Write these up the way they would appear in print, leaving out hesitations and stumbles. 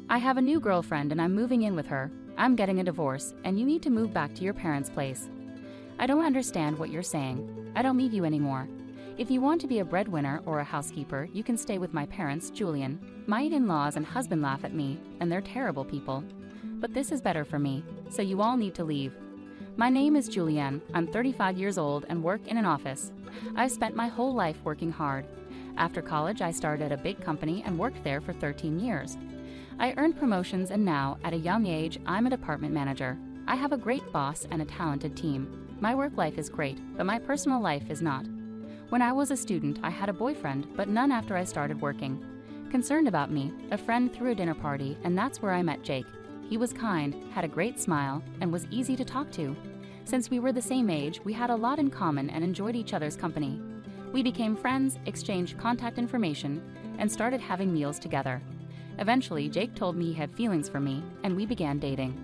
I have a new girlfriend and I'm moving in with her. I'm getting a divorce, and you need to move back to your parents' place. I don't understand what you're saying. I don't need you anymore. If you want to be a breadwinner or a housekeeper, you can stay with my parents, Julian. My in-laws and husband laugh at me, and they're terrible people. But this is better for me, so you all need to leave. My name is Julianne. I'm 35 years old and work in an office. I've spent my whole life working hard. After college, I started at a big company and worked there for 13 years. I earned promotions, and now, at a young age, I'm a department manager. I have a great boss and a talented team. My work life is great, but my personal life is not. When I was a student, I had a boyfriend, but none after I started working. Concerned about me, a friend threw a dinner party, and that's where I met Jake. He was kind, had a great smile, and was easy to talk to. Since we were the same age, we had a lot in common and enjoyed each other's company. We became friends, exchanged contact information, and started having meals together. Eventually, Jake told me he had feelings for me, and we began dating.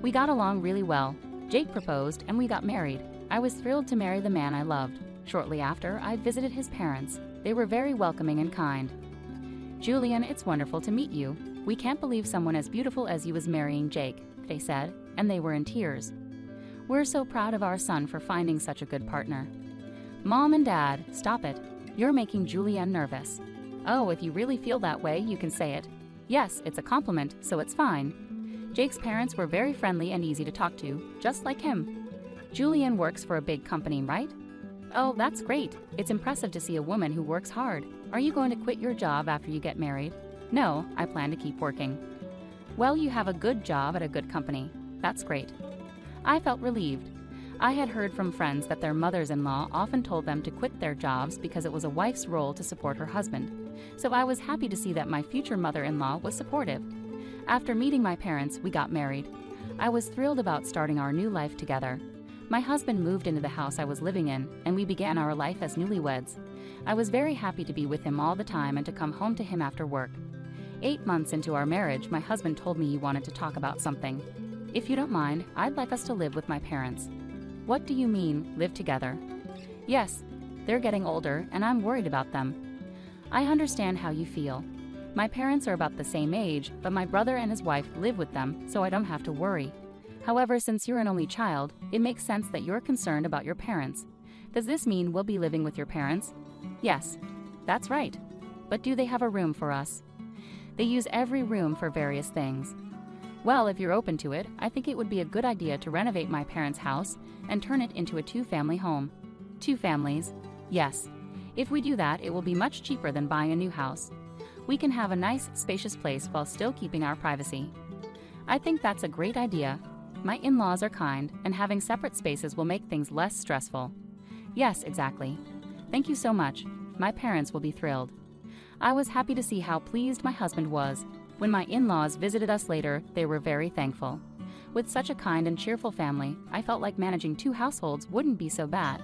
We got along really well. Jake proposed, and we got married. I was thrilled to marry the man I loved. Shortly after, I visited his parents. They were very welcoming and kind. Julian, it's wonderful to meet you. We can't believe someone as beautiful as you is marrying Jake, they said, and they were in tears. We're so proud of our son for finding such a good partner. Mom and Dad, stop it. You're making Julianne nervous. Oh, if you really feel that way, you can say it. Yes, it's a compliment, so it's fine. Jake's parents were very friendly and easy to talk to, just like him. Julianne works for a big company, right? Oh, that's great. It's impressive to see a woman who works hard. Are you going to quit your job after you get married? No, I plan to keep working. Well, you have a good job at a good company. That's great. I felt relieved. I had heard from friends that their mothers-in-law often told them to quit their jobs because it was a wife's role to support her husband. So I was happy to see that my future mother-in-law was supportive. After meeting my parents, we got married. I was thrilled about starting our new life together. My husband moved into the house I was living in, and we began our life as newlyweds. I was very happy to be with him all the time and to come home to him after work. 8 months into our marriage, my husband told me he wanted to talk about something. If you don't mind, I'd like us to live with my parents. What do you mean, live together? Yes, they're getting older, and I'm worried about them. I understand how you feel. My parents are about the same age, but my brother and his wife live with them, so I don't have to worry. However, since you're an only child, it makes sense that you're concerned about your parents. Does this mean we'll be living with your parents? Yes, that's right. But do they have a room for us? They use every room for various things. Well, if you're open to it, I think it would be a good idea to renovate my parents' house and turn it into a 2-family home. 2 families? Yes. If we do that, it will be much cheaper than buying a new house. We can have a nice, spacious place while still keeping our privacy. I think that's a great idea. My in-laws are kind, and having separate spaces will make things less stressful. Yes, exactly. Thank you so much. My parents will be thrilled. I was happy to see how pleased my husband was. When my in-laws visited us later, they were very thankful. With such a kind and cheerful family, I felt like managing 2 households wouldn't be so bad.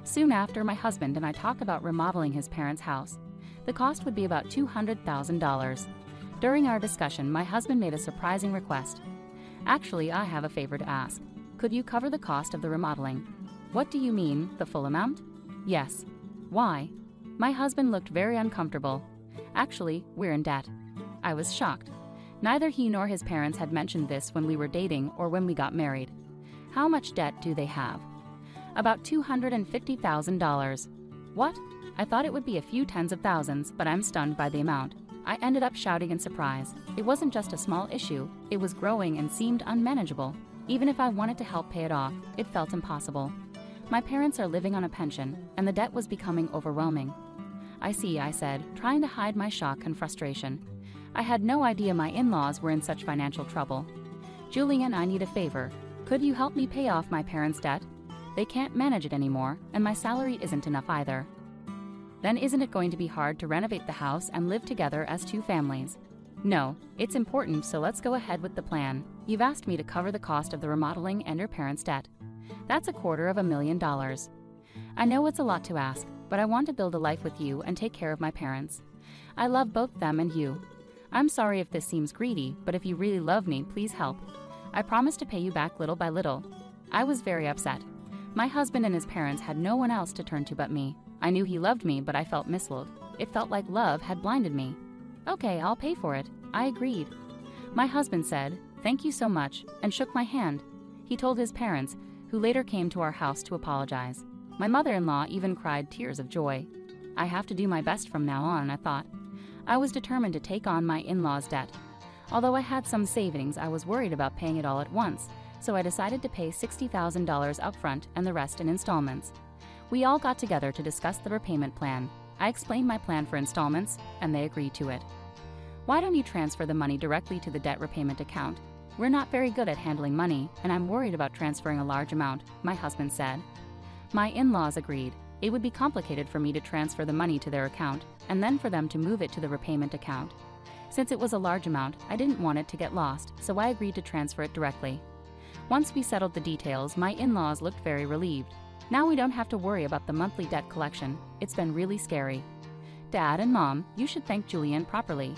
Soon after, my husband and I talked about remodeling his parents' house. The cost would be about $200,000. During our discussion, my husband made a surprising request. Actually, I have a favor to ask. Could you cover the cost of the remodeling? What do you mean, the full amount? Yes. Why? My husband looked very uncomfortable. Actually, we're in debt. I was shocked. Neither he nor his parents had mentioned this when we were dating or when we got married. How much debt do they have? About $250,000. What? I thought it would be a few tens of thousands, but I'm stunned by the amount. I ended up shouting in surprise. It wasn't just a small issue, it was growing and seemed unmanageable. Even if I wanted to help pay it off, it felt impossible. My parents are living on a pension, and the debt was becoming overwhelming. I see, I said, trying to hide my shock and frustration. I had no idea my in-laws were in such financial trouble. Julian, I need a favor. Could you help me pay off my parents' debt? They can't manage it anymore, and my salary isn't enough either. Then isn't it going to be hard to renovate the house and live together as 2 families? No, it's important, so let's go ahead with the plan. You've asked me to cover the cost of the remodeling and your parents' debt. That's $250,000. I know it's a lot to ask, but I want to build a life with you and take care of my parents. I love both them and you. I'm sorry if this seems greedy, but if you really love me, please help. I promise to pay you back little by little. I was very upset. My husband and his parents had no one else to turn to but me. I knew he loved me, but I felt misled. It felt like love had blinded me. Okay, I'll pay for it. I agreed. My husband said, "Thank you so much," and shook my hand. He told his parents, who later came to our house to apologize. My mother-in-law even cried tears of joy. I have to do my best from now on, I thought. I was determined to take on my in-laws' debt. Although I had some savings, I was worried about paying it all at once, so I decided to pay $60,000 upfront and the rest in installments. We all got together to discuss the repayment plan. I explained my plan for installments, and they agreed to it. "Why don't you transfer the money directly to the debt repayment account? We're not very good at handling money, and I'm worried about transferring a large amount," my husband said. My in-laws agreed. It would be complicated for me to transfer the money to their account, and then for them to move it to the repayment account. Since it was a large amount, I didn't want it to get lost, so I agreed to transfer it directly. Once we settled the details, my in-laws looked very relieved. Now we don't have to worry about the monthly debt collection. It's been really scary. Dad and Mom, you should thank Julian properly.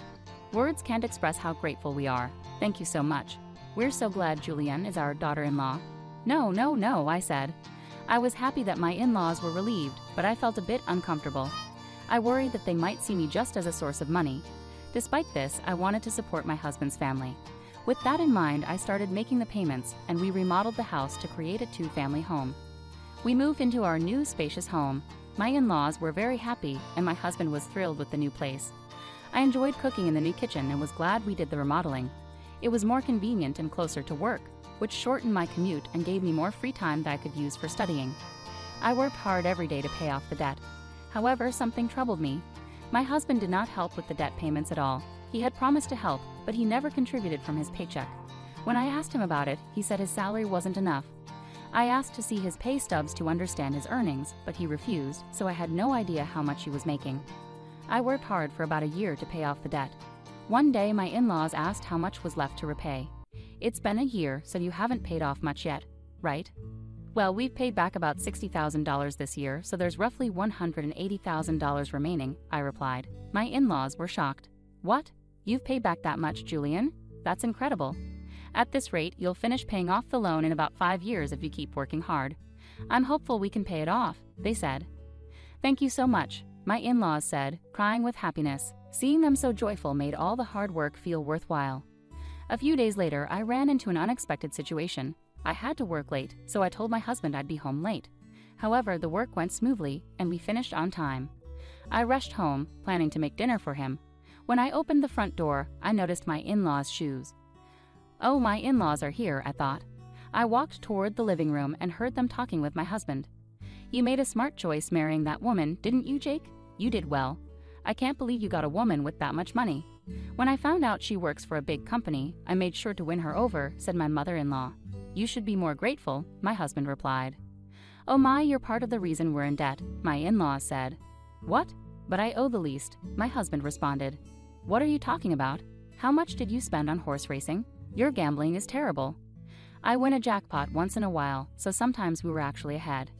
Words can't express how grateful we are. Thank you so much. We're so glad Julian is our daughter-in-law. No, I said. I was happy that my in-laws were relieved, but I felt a bit uncomfortable. I worried that they might see me just as a source of money. Despite this, I wanted to support my husband's family. With that in mind, I started making the payments, and we remodeled the house to create a two-family home. We moved into our new spacious home. My in-laws were very happy, and my husband was thrilled with the new place. I enjoyed cooking in the new kitchen and was glad we did the remodeling. It was more convenient and closer to work, which shortened my commute and gave me more free time that I could use for studying. I worked hard every day to pay off the debt. However, something troubled me. My husband did not help with the debt payments at all. He had promised to help, but he never contributed from his paycheck. When I asked him about it, he said his salary wasn't enough. I asked to see his pay stubs to understand his earnings, but he refused, so I had no idea how much he was making. I worked hard for about a year to pay off the debt. One day, my in-laws asked how much was left to repay. "It's been a year, so you haven't paid off much yet, right?" "Well, we've paid back about $60,000 this year, so there's roughly $180,000 remaining," I replied. My in-laws were shocked. "What? You've paid back that much, Julian? That's incredible. At this rate, you'll finish paying off the loan in about 5 years if you keep working hard. I'm hopeful we can pay it off," they said. "Thank you so much," my in-laws said, crying with happiness. Seeing them so joyful made all the hard work feel worthwhile. A few days later, I ran into an unexpected situation. I had to work late, so I told my husband I'd be home late. However, the work went smoothly, and we finished on time. I rushed home, planning to make dinner for him. When I opened the front door, I noticed my in-laws' shoes. "Oh, my in-laws are here," I thought. I walked toward the living room and heard them talking with my husband. "You made a smart choice marrying that woman, didn't you, Jake? You did well. I can't believe you got a woman with that much money." "When I found out she works for a big company, I made sure to win her over," said my mother-in-law. "You should be more grateful," my husband replied. "Oh my, you're part of the reason we're in debt," my in-laws said. "What? But I owe the least," my husband responded. "What are you talking about? How much did you spend on horse racing? Your gambling is terrible." "I win a jackpot once in a while, so sometimes we were actually ahead."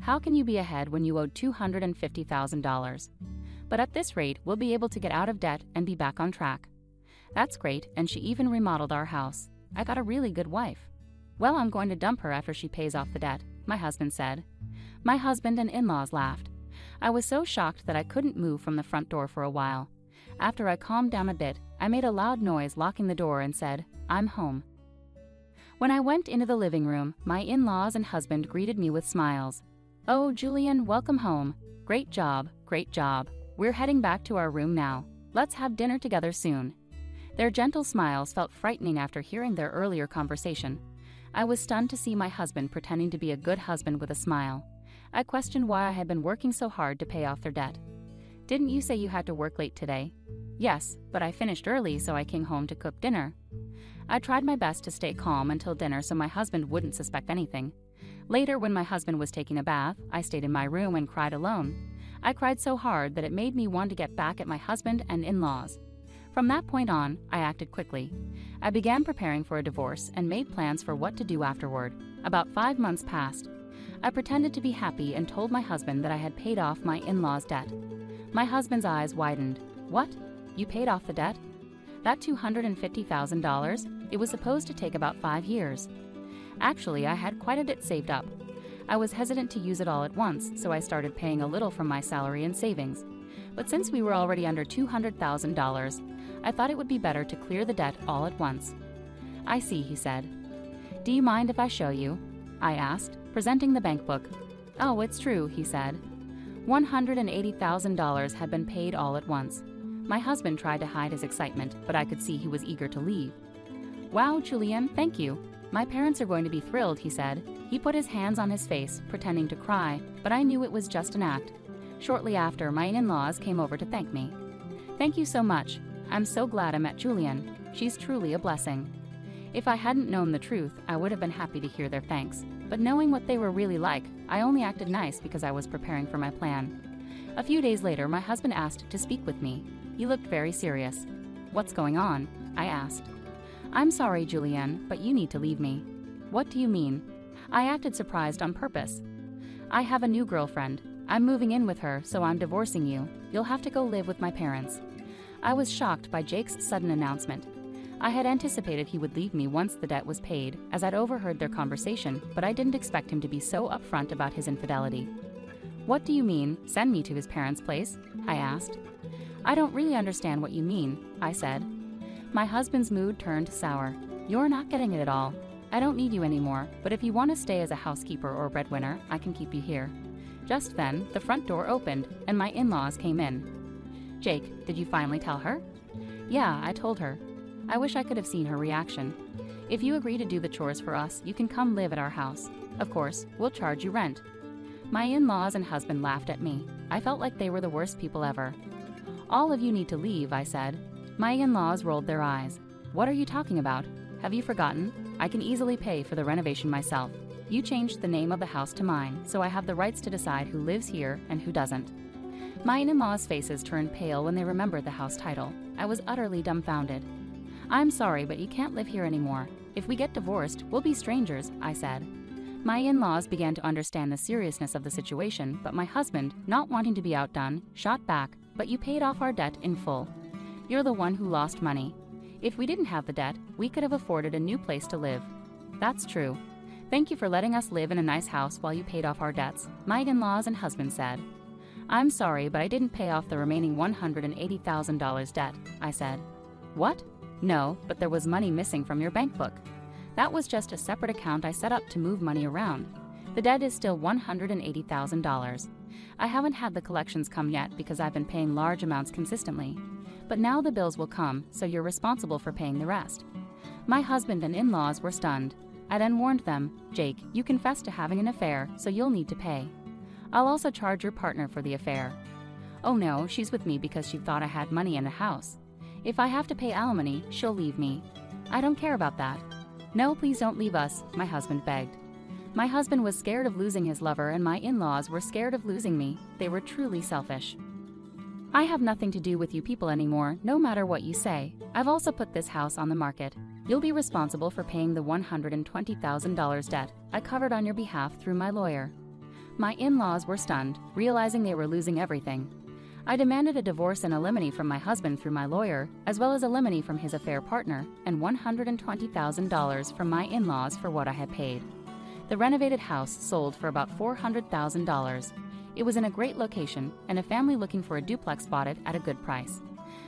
"How can you be ahead when you owed $250,000? But at this rate, we'll be able to get out of debt and be back on track." "That's great, and she even remodeled our house. I got a really good wife." "Well, I'm going to dump her after she pays off the debt," my husband said. My husband and in-laws laughed. I was so shocked that I couldn't move from the front door for a while. After I calmed down a bit, I made a loud noise locking the door and said, "I'm home." When I went into the living room, my in-laws and husband greeted me with smiles. "Oh, Julian, welcome home. Great job, great job. We're heading back to our room now. Let's have dinner together soon." Their gentle smiles felt frightening after hearing their earlier conversation. I was stunned to see my husband pretending to be a good husband with a smile. I questioned why I had been working so hard to pay off their debt. "Didn't you say you had to work late today?" "Yes, but I finished early, so I came home to cook dinner." I tried my best to stay calm until dinner so my husband wouldn't suspect anything. Later, when my husband was taking a bath, I stayed in my room and cried alone. I cried so hard that it made me want to get back at my husband and in-laws. From that point on, I acted quickly. I began preparing for a divorce and made plans for what to do afterward. About 5 months passed. I pretended to be happy and told my husband that I had paid off my in-laws' debt. My husband's eyes widened. "What? You paid off the debt? That $250,000? It was supposed to take about 5 years. Actually, I had quite a bit saved up. I was hesitant to use it all at once, so I started paying a little from my salary and savings. But since we were already under $200,000, I thought it would be better to clear the debt all at once. I see, he said. Do you mind if I show you? I asked, presenting the bank book. Oh, it's true, he said. $180,000 had been paid all at once. My husband tried to hide his excitement, but I could see he was eager to leave. Wow, Julian, thank you. My parents are going to be thrilled, he said. He put his hands on his face, pretending to cry, but I knew it was just an act. Shortly after, my in-laws came over to thank me. Thank you so much. I'm so glad I met Julian. She's truly a blessing. If I hadn't known the truth, I would have been happy to hear their thanks. But knowing what they were really like, I only acted nice because I was preparing for my plan. A few days later, my husband asked to speak with me. He looked very serious. What's going on? I asked. I'm sorry, Julianne, but you need to leave me. What do you mean? I acted surprised on purpose. I have a new girlfriend. I'm moving in with her, so I'm divorcing you. You'll have to go live with my parents. I was shocked by Jake's sudden announcement. I had anticipated he would leave me once the debt was paid, as I'd overheard their conversation, but I didn't expect him to be so upfront about his infidelity. What do you mean, send me to his parents' place? I asked. I don't really understand what you mean, I said. My husband's mood turned sour. You're not getting it at all. I don't need you anymore, but if you want to stay as a housekeeper or breadwinner, I can keep you here. Just then, the front door opened, and my in-laws came in. Jake, did you finally tell her? Yeah, I told her. I wish I could have seen her reaction. If you agree to do the chores for us, you can come live at our house. Of course, we'll charge you rent. My in-laws and husband laughed at me. I felt like they were the worst people ever. All of you need to leave, I said. My in-laws rolled their eyes. What are you talking about? Have you forgotten? I can easily pay for the renovation myself. You changed the name of the house to mine, so I have the rights to decide who lives here and who doesn't. My in-laws' faces turned pale when they remembered the house title. I was utterly dumbfounded. I'm sorry, but you can't live here anymore. If we get divorced, we'll be strangers, I said. My in-laws began to understand the seriousness of the situation, but my husband, not wanting to be outdone, shot back, but you paid off our debt in full. You're the one who lost money. If we didn't have the debt, we could have afforded a new place to live. That's true. Thank you for letting us live in a nice house while you paid off our debts, my in-laws and husband said. I'm sorry, but I didn't pay off the remaining $180,000 debt, I said. What? No, but there was money missing from your bank book. That was just a separate account I set up to move money around. The debt is still $180,000. I haven't had the collections come yet because I've been paying large amounts consistently. But now the bills will come, so you're responsible for paying the rest. My husband and in-laws were stunned. I then warned them, Jake, you confessed to having an affair, so you'll need to pay. I'll also charge your partner for the affair. Oh no, she's with me because she thought I had money in the house. If I have to pay alimony, she'll leave me. I don't care about that. No, please don't leave us, my husband begged. My husband was scared of losing his lover and my in-laws were scared of losing me. They were truly selfish. I have nothing to do with you people anymore, no matter what you say. I've also put this house on the market. You'll be responsible for paying the $120,000 debt I covered on your behalf through my lawyer. My in-laws were stunned, realizing they were losing everything. I demanded a divorce and alimony from my husband through my lawyer, as well as alimony from his affair partner, and $120,000 from my in-laws for what I had paid. The renovated house sold for about $400,000. It was in a great location, and a family looking for a duplex bought it at a good price.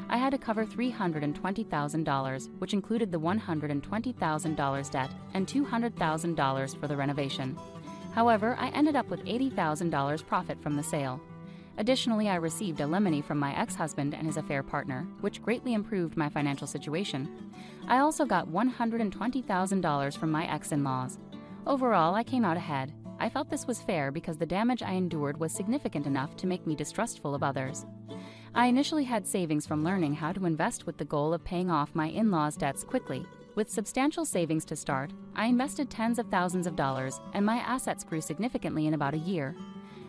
I had to cover $320,000, which included the $120,000 debt and $200,000 for the renovation. However, I ended up with $80,000 profit from the sale. Additionally, I received alimony from my ex-husband and his affair partner, which greatly improved my financial situation. I also got $120,000 from my ex-in-laws. Overall, I came out ahead. I felt this was fair because the damage I endured was significant enough to make me distrustful of others. I initially had savings from learning how to invest with the goal of paying off my in-laws' debts quickly. With substantial savings to start, I invested tens of thousands of dollars, and my assets grew significantly in about a year.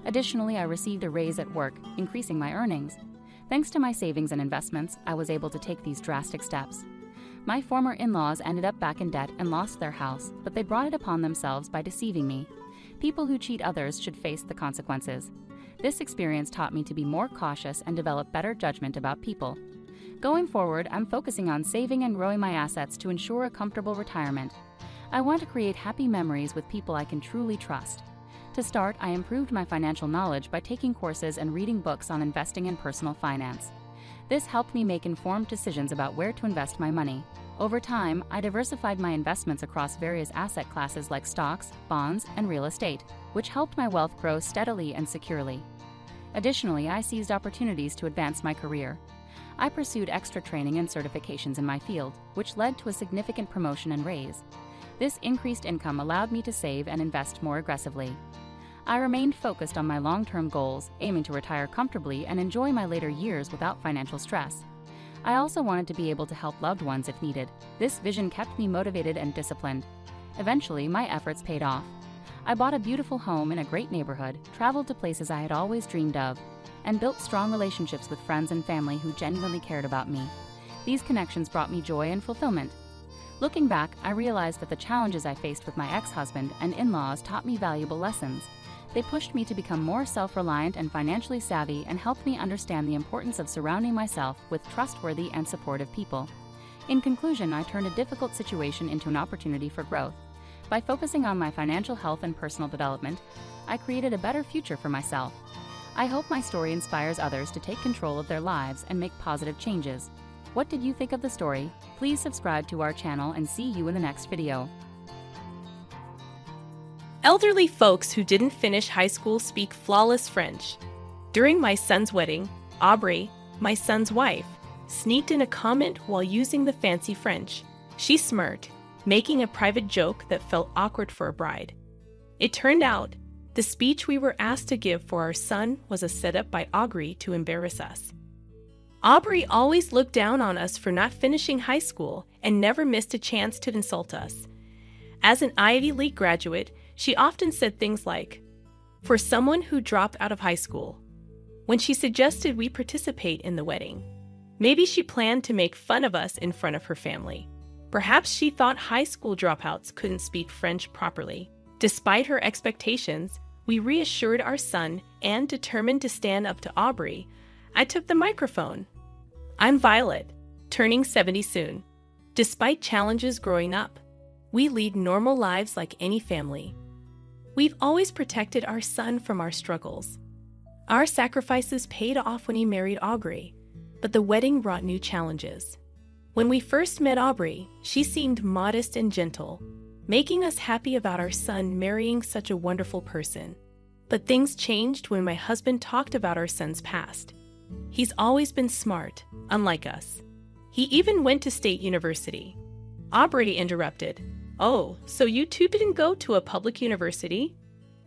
Additionally, I received a raise at work, increasing my earnings. Thanks to my savings and investments, I was able to take these drastic steps. My former in-laws ended up back in debt and lost their house, but they brought it upon themselves by deceiving me. People who cheat others should face the consequences. This experience taught me to be more cautious and develop better judgment about people. Going forward, I'm focusing on saving and growing my assets to ensure a comfortable retirement. I want to create happy memories with people I can truly trust. To start, I improved my financial knowledge by taking courses and reading books on investing and personal finance. This helped me make informed decisions about where to invest my money. Over time, I diversified my investments across various asset classes like stocks, bonds, and real estate, which helped my wealth grow steadily and securely. Additionally, I seized opportunities to advance my career. I pursued extra training and certifications in my field, which led to a significant promotion and raise. This increased income allowed me to save and invest more aggressively. I remained focused on my long-term goals, aiming to retire comfortably and enjoy my later years without financial stress. I also wanted to be able to help loved ones if needed. This vision kept me motivated and disciplined. Eventually, my efforts paid off. I bought a beautiful home in a great neighborhood, traveled to places I had always dreamed of, and built strong relationships with friends and family who genuinely cared about me. These connections brought me joy and fulfillment. Looking back, I realized that the challenges I faced with my ex-husband and in-laws taught me valuable lessons. They pushed me to become more self-reliant and financially savvy and helped me understand the importance of surrounding myself with trustworthy and supportive people. In conclusion, I turned a difficult situation into an opportunity for growth. By focusing on my financial health and personal development, I created a better future for myself. I hope my story inspires others to take control of their lives and make positive changes. What did you think of the story? Please subscribe to our channel and see you in the next video. Elderly folks who didn't finish high school speak flawless French. During my son's wedding, Aubrey, my son's wife, sneaked in a comment while using the fancy French. She smirked, making a private joke that felt awkward for a bride. It turned out, the speech we were asked to give for our son was a setup by Aubrey to embarrass us. Aubrey always looked down on us for not finishing high school and never missed a chance to insult us. As an Ivy League graduate, she often said things like, "For someone who dropped out of high school," when she suggested we participate in the wedding. Maybe she planned to make fun of us in front of her family. Perhaps she thought high school dropouts couldn't speak French properly. Despite her expectations, we reassured our son and, determined to stand up to Aubrey, I took the microphone. I'm Violet, turning 70 soon. Despite challenges growing up, we lead normal lives like any family. We've always protected our son from our struggles. Our sacrifices paid off when he married Aubrey, but the wedding brought new challenges. When we first met Aubrey, she seemed modest and gentle, making us happy about our son marrying such a wonderful person. But things changed when my husband talked about our son's past. He's always been smart, unlike us. He even went to state university. Aubrey interrupted. "Oh, so you two didn't go to a public university?"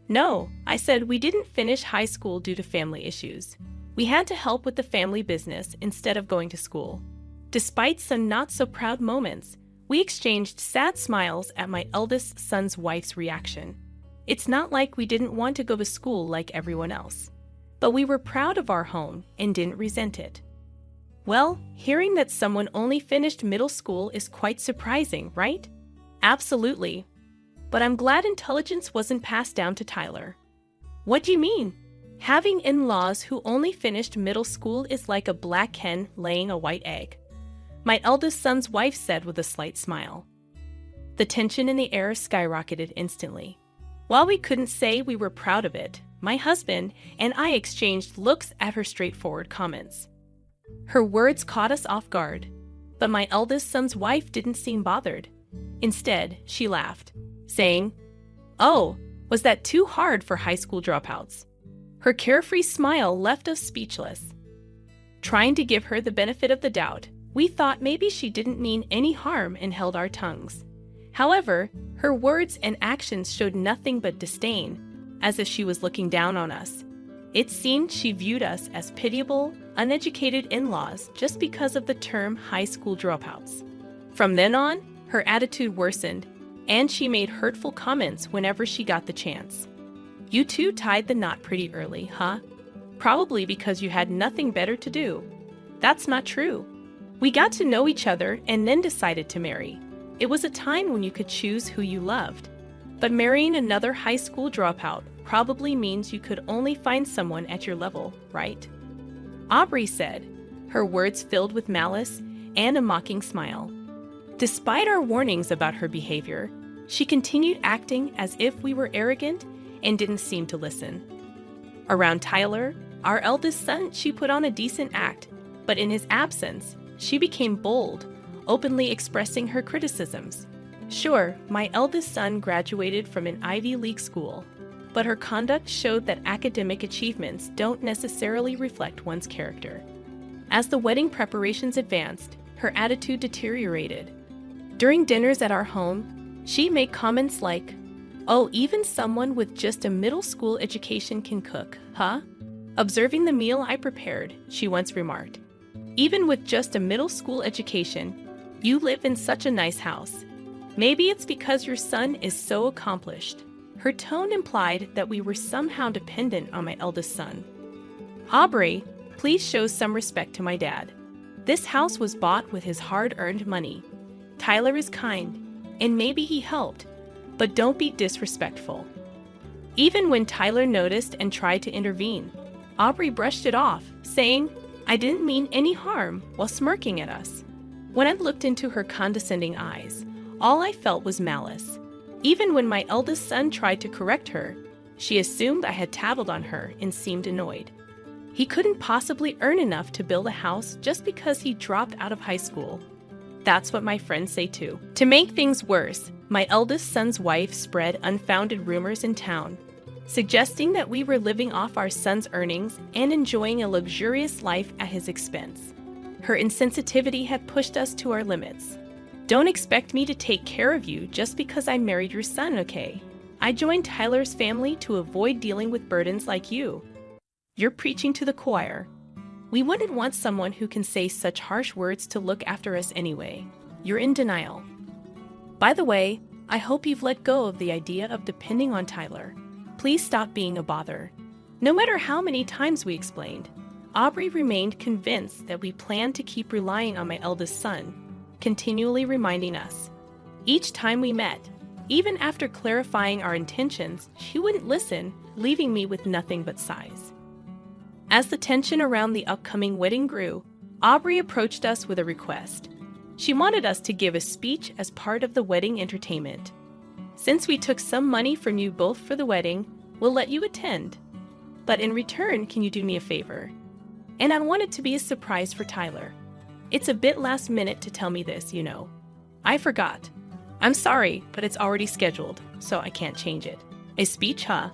"No," I said, "we didn't finish high school due to family issues. We had to help with the family business instead of going to school." Despite some not-so-proud moments, we exchanged sad smiles at my eldest son's wife's reaction. It's not like we didn't want to go to school like everyone else, but we were proud of our home and didn't resent it. Well, hearing that someone only finished middle school is quite surprising, right? Absolutely. But I'm glad intelligence wasn't passed down to Tyler. What do you mean? Having in-laws who only finished middle school is like a black hen laying a white egg, my eldest son's wife said with a slight smile. The tension in the air skyrocketed instantly. While we couldn't say we were proud of it, my husband and I exchanged looks at her straightforward comments. Her words caught us off guard, but my eldest son's wife didn't seem bothered. Instead, she laughed, saying, "Oh, was that too hard for high school dropouts?" Her carefree smile left us speechless. Trying to give her the benefit of the doubt, we thought maybe she didn't mean any harm and held our tongues. However, her words and actions showed nothing but disdain, as if she was looking down on us. It seemed she viewed us as pitiable, uneducated in-laws just because of the term high school dropouts. From then on, her attitude worsened, and she made hurtful comments whenever she got the chance. "You two tied the knot pretty early, huh? Probably because you had nothing better to do." "That's not true. We got to know each other and then decided to marry. It was a time when you could choose who you loved. But marrying another high school dropout probably means you could only find someone at your level, right?" Aubrey said, her words filled with malice and a mocking smile. Despite our warnings about her behavior, she continued acting as if we were arrogant and didn't seem to listen. Around Tyler, our eldest son, she put on a decent act, But in his absence, she became bold, openly expressing her criticisms. Sure, my eldest son graduated from an Ivy League school, but her conduct showed that academic achievements don't necessarily reflect one's character. As the wedding preparations advanced, her attitude deteriorated. During dinners at our home, she made comments like, "Oh, even someone with just a middle school education can cook, huh?" Observing the meal I prepared, she once remarked, "Even with just a middle school education, you live in such a nice house. Maybe it's because your son is so accomplished." Her tone implied that we were somehow dependent on my eldest son. "Aubrey, please show some respect to my dad. This house was bought with his hard-earned money. Tyler is kind, and maybe he helped, but don't be disrespectful." Even when Tyler noticed and tried to intervene, Aubrey brushed it off, saying, "I didn't mean any harm," while smirking at us. When I looked into her condescending eyes, all I felt was malice. Even when my eldest son tried to correct her, she assumed I had tattled on her and seemed annoyed. He couldn't possibly earn enough to build a house just because he dropped out of high school. That's what my friends say too. To make things worse, my eldest son's wife spread unfounded rumors in town, suggesting that we were living off our son's earnings and enjoying a luxurious life at his expense. Her insensitivity had pushed us to our limits. "Don't expect me to take care of you just because I married your son, okay? I joined Tyler's family to avoid dealing with burdens like you. You're preaching to the choir. We wouldn't want someone who can say such harsh words to look after us anyway. You're in denial. By the way, I hope you've let go of the idea of depending on Tyler. Please stop being a bother." No matter how many times we explained, Aubrey remained convinced that we planned to keep relying on my eldest son, continually reminding us. Each time we met, even after clarifying our intentions, she wouldn't listen, leaving me with nothing but sighs. As the tension around the upcoming wedding grew, Aubrey approached us with a request. She wanted us to give a speech as part of the wedding entertainment. "Since we took some money from you both for the wedding, we'll let you attend. But in return, can you do me a favor?" And I want it to be a surprise for Tyler. It's a bit last minute to tell me this, you know. I forgot. I'm sorry, but it's already scheduled, so I can't change it. A speech, huh?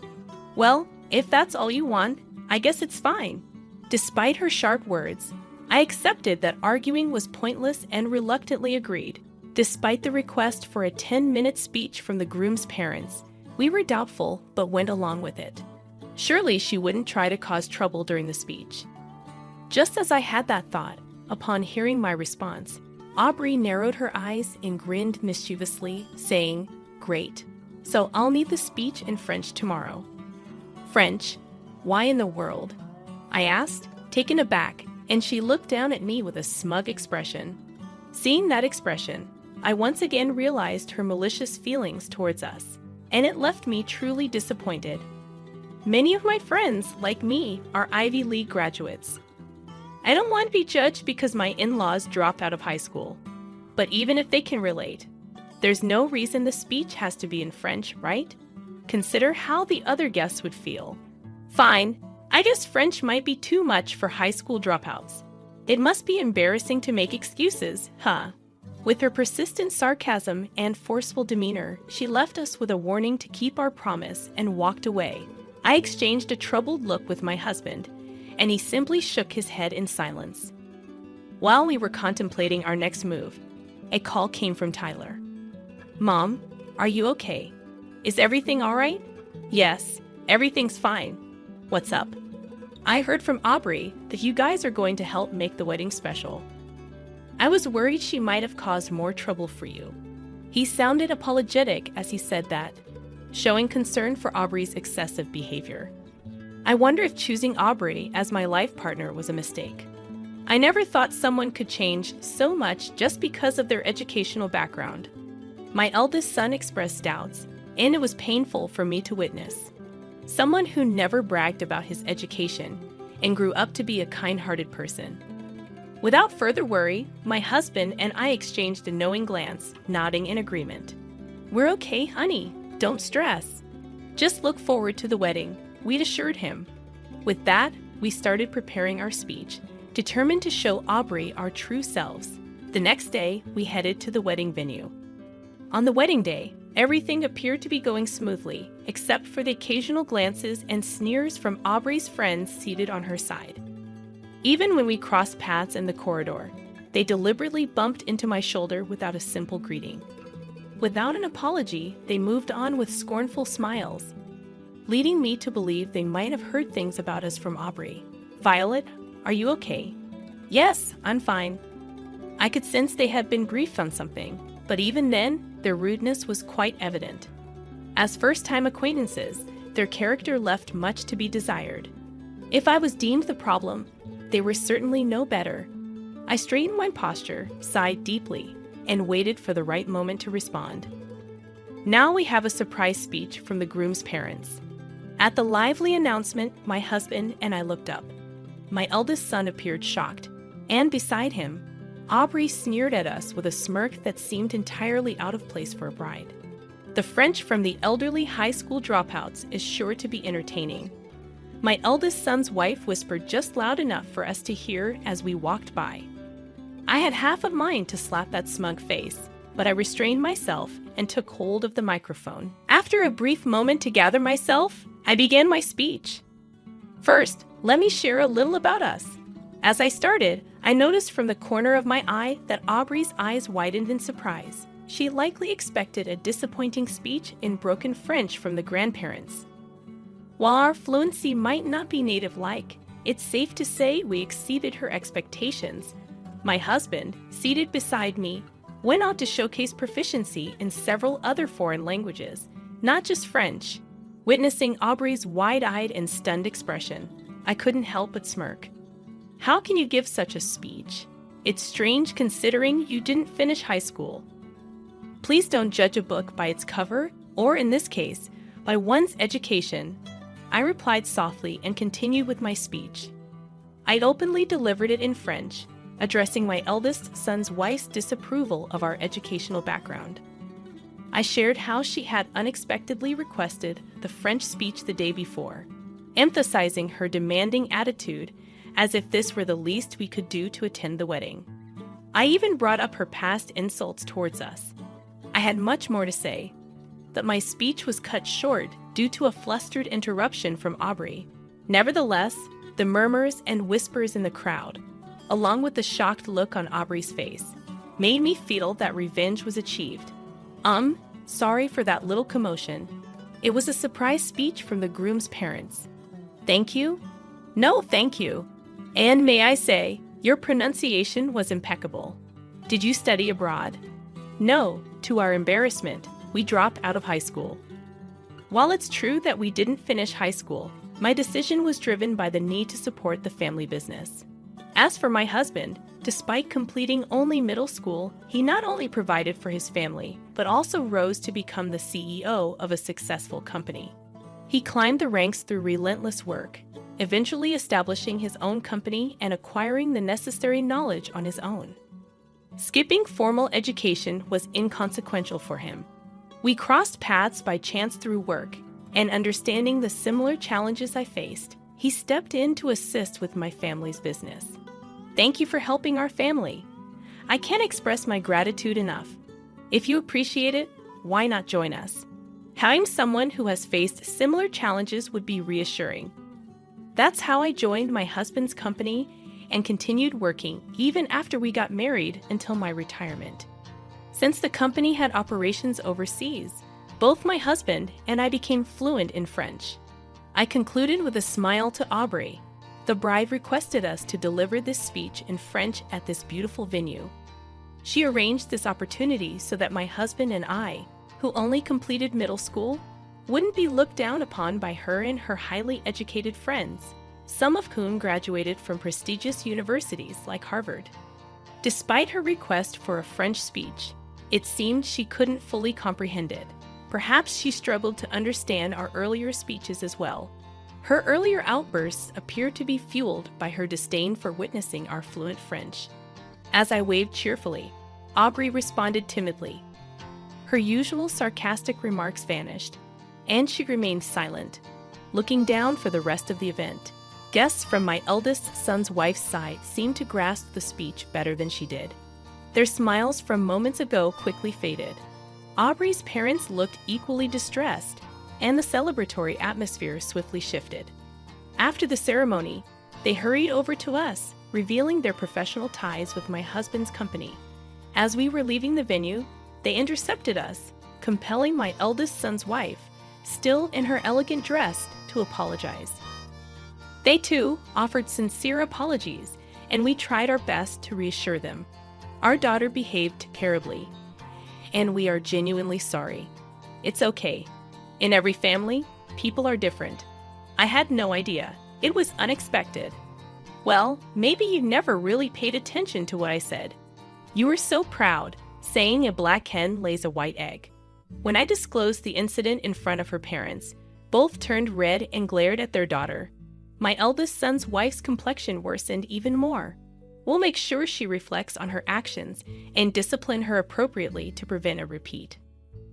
Well, if that's all you want, I guess it's fine. Despite her sharp words, I accepted that arguing was pointless and reluctantly agreed. Despite the request for a 10-minute speech from the groom's parents, we were doubtful but went along with it. Surely she wouldn't try to cause trouble during the speech. Just as I had that thought, upon hearing my response, Aubrey narrowed her eyes and grinned mischievously, saying, "Great. So I'll need the speech in French tomorrow." "French? Why in the world?" I asked, taken aback, and she looked down at me with a smug expression. Seeing that expression, I once again realized her malicious feelings towards us, and it left me truly disappointed. Many of my friends, like me, are Ivy League graduates. I don't want to be judged because my in-laws dropped out of high school. But even if they can relate, there's no reason the speech has to be in French, right? Consider how the other guests would feel. Fine, I guess French might be too much for high school dropouts. It must be embarrassing to make excuses, huh? With her persistent sarcasm and forceful demeanor, she left us with a warning to keep our promise and walked away. I exchanged a troubled look with my husband, and he simply shook his head in silence. While we were contemplating our next move, a call came from Tyler. "Mom, are you okay? Is everything all right?" "Yes, everything's fine. What's up?" "I heard from Aubrey that you guys are going to help make the wedding special. I was worried she might have caused more trouble for you." He sounded apologetic as he said that, showing concern for Aubrey's excessive behavior. I wonder if choosing Aubrey as my life partner was a mistake. I never thought someone could change so much just because of their educational background. My eldest son expressed doubts, and it was painful for me to witness. Someone who never bragged about his education and grew up to be a kind-hearted person. Without further worry, my husband and I exchanged a knowing glance, nodding in agreement. "We're okay, honey. Don't stress. Just look forward to the wedding," we'd assured him. With that, we started preparing our speech, determined to show Aubrey our true selves. The next day, we headed to the wedding venue. On the wedding day, everything appeared to be going smoothly, except for the occasional glances and sneers from Aubrey's friends seated on her side. Even when we crossed paths in the corridor, they deliberately bumped into my shoulder without a simple greeting. Without an apology, they moved on with scornful smiles, leading me to believe they might have heard things about us from Aubrey. "Violet, are you okay?" "Yes, I'm fine." I could sense they had been briefed on something, but even then, their rudeness was quite evident. As first-time acquaintances, their character left much to be desired. If I was deemed the problem, they were certainly no better. I straightened my posture, sighed deeply, and waited for the right moment to respond. Now we have a surprise speech from the groom's parents. At the lively announcement, my husband and I looked up. My eldest son appeared shocked, and beside him, Aubrey sneered at us with a smirk that seemed entirely out of place for a bride. The French from the elderly high school dropouts is sure to be entertaining. My eldest son's wife whispered just loud enough for us to hear as we walked by. I had half a mind to slap that smug face, but I restrained myself and took hold of the microphone. After a brief moment to gather myself, I began my speech. First, let me share a little about us. As I started, I noticed from the corner of my eye that Aubrey's eyes widened in surprise. She likely expected a disappointing speech in broken French from the grandparents. While our fluency might not be native-like, it's safe to say we exceeded her expectations. My husband, seated beside me, went on to showcase proficiency in several other foreign languages, not just French. Witnessing Aubrey's wide-eyed and stunned expression, I couldn't help but smirk. How can you give such a speech? It's strange considering you didn't finish high school. Please don't judge a book by its cover, or in this case, by one's education. I replied softly and continued with my speech. I'd openly delivered it in French, addressing my eldest son's wife's disapproval of our educational background. I shared how she had unexpectedly requested the French speech the day before, emphasizing her demanding attitude as if this were the least we could do to attend the wedding. I even brought up her past insults towards us. I had much more to say, but my speech was cut short due to a flustered interruption from Aubrey. Nevertheless, the murmurs and whispers in the crowd, along with the shocked look on Aubrey's face, made me feel that revenge was achieved. Sorry for that little commotion. It was a surprise speech from the groom's parents. Thank you? No, thank you. And may I say, your pronunciation was impeccable. Did you study abroad? No, to our embarrassment, we dropped out of high school. While it's true that we didn't finish high school, my decision was driven by the need to support the family business. As for my husband, despite completing only middle school, he not only provided for his family, but also rose to become the CEO of a successful company. He climbed the ranks through relentless work, eventually establishing his own company and acquiring the necessary knowledge on his own. Skipping formal education was inconsequential for him. We crossed paths by chance through work, and understanding the similar challenges I faced, he stepped in to assist with my family's business. Thank you for helping our family. I can't express my gratitude enough. If you appreciate it, why not join us? Having someone who has faced similar challenges would be reassuring. That's how I joined my husband's company and continued working even after we got married until my retirement. Since the company had operations overseas, both my husband and I became fluent in French. I concluded with a smile to Aubrey. The bride requested us to deliver this speech in French at this beautiful venue. She arranged this opportunity so that my husband and I, who only completed middle school, wouldn't be looked down upon by her and her highly educated friends, some of whom graduated from prestigious universities like Harvard. Despite her request for a French speech, it seemed she couldn't fully comprehend it. Perhaps she struggled to understand our earlier speeches as well. Her earlier outbursts appeared to be fueled by her disdain for witnessing our fluent French. As I waved cheerfully, Aubrey responded timidly. Her usual sarcastic remarks vanished, and she remained silent, looking down for the rest of the event. Guests from my eldest son's wife's side seemed to grasp the speech better than she did. Their smiles from moments ago quickly faded. Aubrey's parents looked equally distressed, and the celebratory atmosphere swiftly shifted. After the ceremony, they hurried over to us, revealing their professional ties with my husband's company. As we were leaving the venue, they intercepted us, compelling my eldest son's wife, still in her elegant dress, to apologize. They too offered sincere apologies, and we tried our best to reassure them. Our daughter behaved terribly, and we are genuinely sorry. It's okay. In every family, people are different. I had no idea. It was unexpected. Well, maybe you never really paid attention to what I said. You were so proud, saying a black hen lays a white egg. When I disclosed the incident in front of her parents, both turned red and glared at their daughter. My eldest son's wife's complexion worsened even more. We'll make sure she reflects on her actions and discipline her appropriately to prevent a repeat.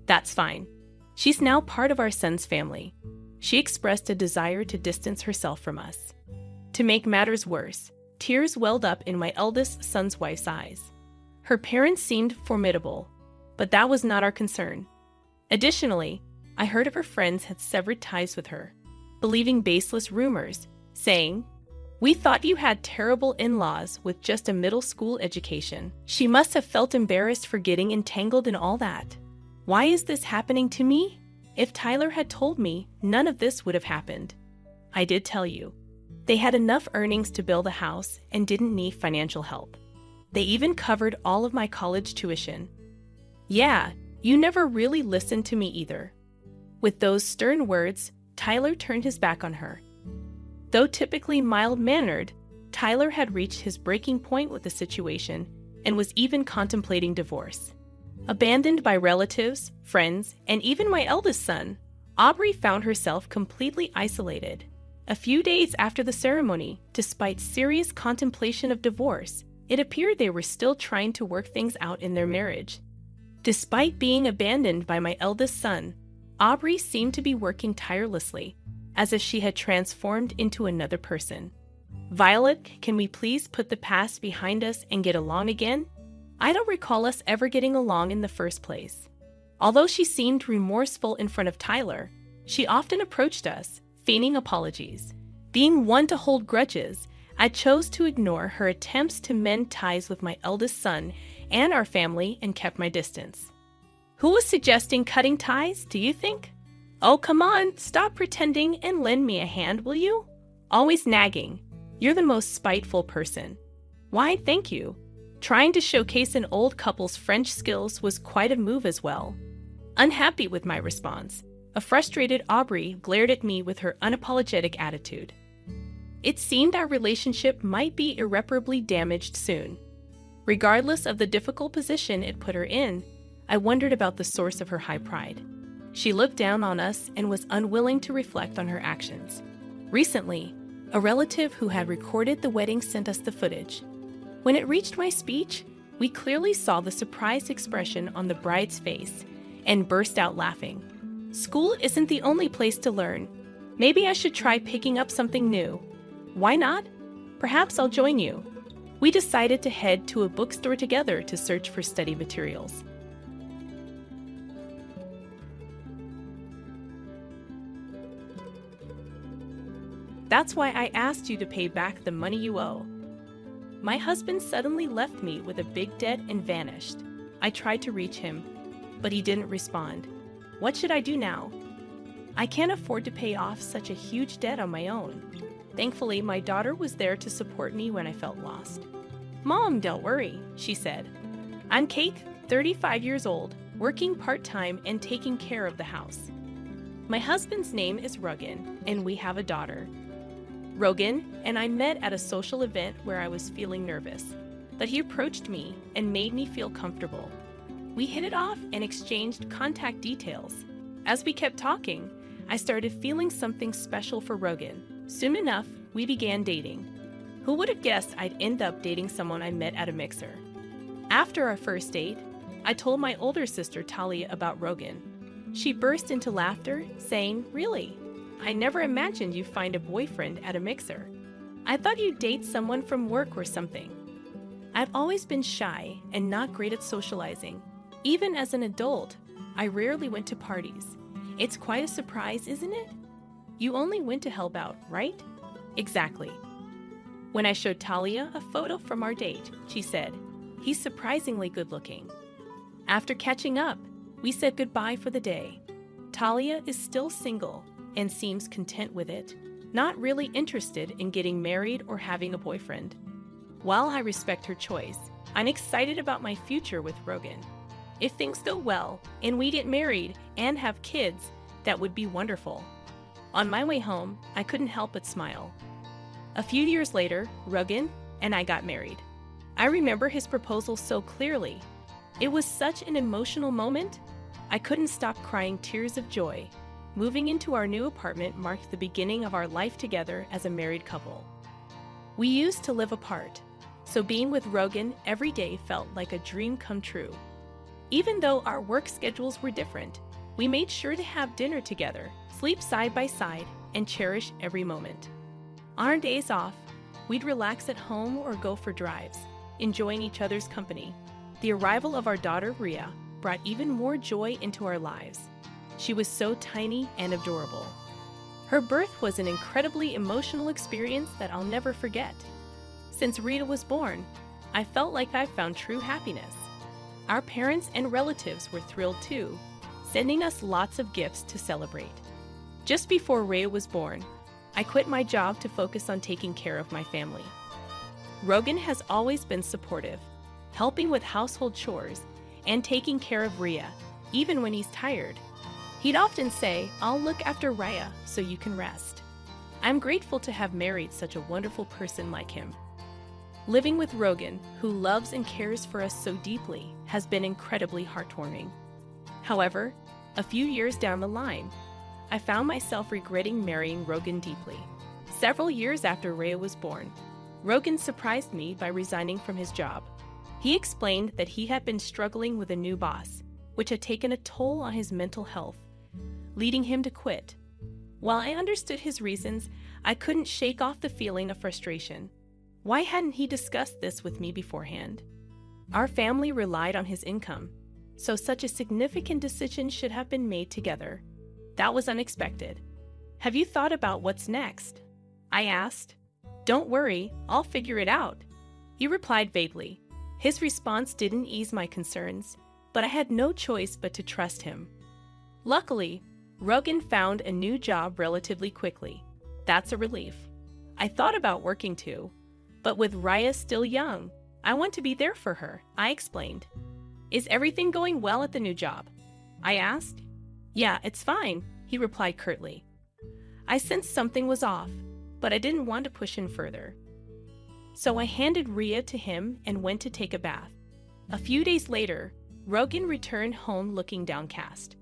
That's fine. She's now part of our son's family. She expressed a desire to distance herself from us. To make matters worse, tears welled up in my eldest son's wife's eyes. Her parents seemed formidable, but that was not our concern. Additionally, I heard of her friends had severed ties with her, believing baseless rumors, saying, "We thought you had terrible in-laws with just a middle school education. She must have felt embarrassed for getting entangled in all that. Why is this happening to me? If Tyler had told me, none of this would have happened." I did tell you. They had enough earnings to build a house and didn't need financial help. They even covered all of my college tuition. Yeah, you never really listened to me either. With those stern words, Tyler turned his back on her. Though typically mild-mannered, Tyler had reached his breaking point with the situation and was even contemplating divorce. Abandoned by relatives, friends, and even my eldest son, Aubrey found herself completely isolated. A few days after the ceremony, despite serious contemplation of divorce, it appeared they were still trying to work things out in their marriage. Despite being abandoned by my eldest son, Aubrey seemed to be working tirelessly, as if she had transformed into another person. "Violet, can we please put the past behind us and get along again? I don't recall us ever getting along in the first place." Although she seemed remorseful in front of Tyler, she often approached us, feigning apologies. Being one to hold grudges, I chose to ignore her attempts to mend ties with my eldest son and our family and kept my distance. Who was suggesting cutting ties, do you think? Oh, come on, stop pretending and lend me a hand, will you? Always nagging. You're the most spiteful person. Why, thank you. Trying to showcase an old couple's French skills was quite a move as well. Unhappy with my response, a frustrated Aubrey glared at me with her unapologetic attitude. It seemed our relationship might be irreparably damaged soon. Regardless of the difficult position it put her in, I wondered about the source of her high pride. She looked down on us and was unwilling to reflect on her actions. Recently, a relative who had recorded the wedding sent us the footage. When it reached my speech, we clearly saw the surprised expression on the bride's face and burst out laughing. School isn't the only place to learn. Maybe I should try picking up something new. Why not? Perhaps I'll join you. We decided to head to a bookstore together to search for study materials. That's why I asked you to pay back the money you owe. My husband suddenly left me with a big debt and vanished. I tried to reach him, but he didn't respond. What should I do now? I can't afford to pay off such a huge debt on my own. Thankfully, my daughter was there to support me when I felt lost. "Mom, don't worry," she said. "I'm Kate, 35 years old, working part-time and taking care of the house. My husband's name is Rogan, and we have a daughter. Rogan and I met at a social event where I was feeling nervous, but he approached me and made me feel comfortable. We hit it off and exchanged contact details. As we kept talking, I started feeling something special for Rogan. Soon enough, we began dating. Who would have guessed I'd end up dating someone I met at a mixer? After our first date, I told my older sister Talia about Rogan. She burst into laughter, saying, "Really? I never imagined you'd find a boyfriend at a mixer." I thought you'd date someone from work or something. I've always been shy and not great at socializing. Even as an adult, I rarely went to parties. It's quite a surprise, isn't it? You only went to help out, right? Exactly. When I showed Talia a photo from our date, she said, "He's surprisingly good-looking." After catching up, we said goodbye for the day. Talia is still single and seems content with it, not really interested in getting married or having a boyfriend. While I respect her choice, I'm excited about my future with Rogan. If things go well and we get married and have kids, that would be wonderful. On my way home, I couldn't help but smile. A few years later, Rogan and I got married. I remember his proposal so clearly. It was such an emotional moment. I couldn't stop crying tears of joy. Moving into our new apartment marked the beginning of our life together as a married couple. We used to live apart, so being with Rogan every day felt like a dream come true. Even though our work schedules were different, we made sure to have dinner together, sleep side by side, and cherish every moment. On our days off, we'd relax at home or go for drives, enjoying each other's company. The arrival of our daughter, Rhea, brought even more joy into our lives. She was so tiny and adorable. Her birth was an incredibly emotional experience that I'll never forget. Since Rita was born, I felt like I found true happiness. Our parents and relatives were thrilled too, sending us lots of gifts to celebrate. Just before Rhea was born, I quit my job to focus on taking care of my family. Rogan has always been supportive, helping with household chores and taking care of Rhea, even when he's tired. He'd often say, "I'll look after Rhea so you can rest." I'm grateful to have married such a wonderful person like him. Living with Rogan, who loves and cares for us so deeply, has been incredibly heartwarming. However, a few years down the line, I found myself regretting marrying Rogan deeply. Several years after Rhea was born, Rogan surprised me by resigning from his job. He explained that he had been struggling with a new boss, which had taken a toll on his mental health, leading him to quit. While I understood his reasons, I couldn't shake off the feeling of frustration. Why hadn't he discussed this with me beforehand? Our family relied on his income, so such a significant decision should have been made together. That was unexpected. "Have you thought about what's next?" I asked. "Don't worry, I'll figure it out," he replied vaguely. His response didn't ease my concerns, but I had no choice but to trust him. Luckily, Rogan found a new job relatively quickly. That's a relief. I thought about working too, but with Rhea still young, I want to be there for her, I explained. "Is everything going well at the new job?" I asked. "Yeah, it's fine," he replied curtly. I sensed something was off, but I didn't want to push him further. So I handed Rhea to him and went to take a bath. A few days later, Rogan returned home looking downcast.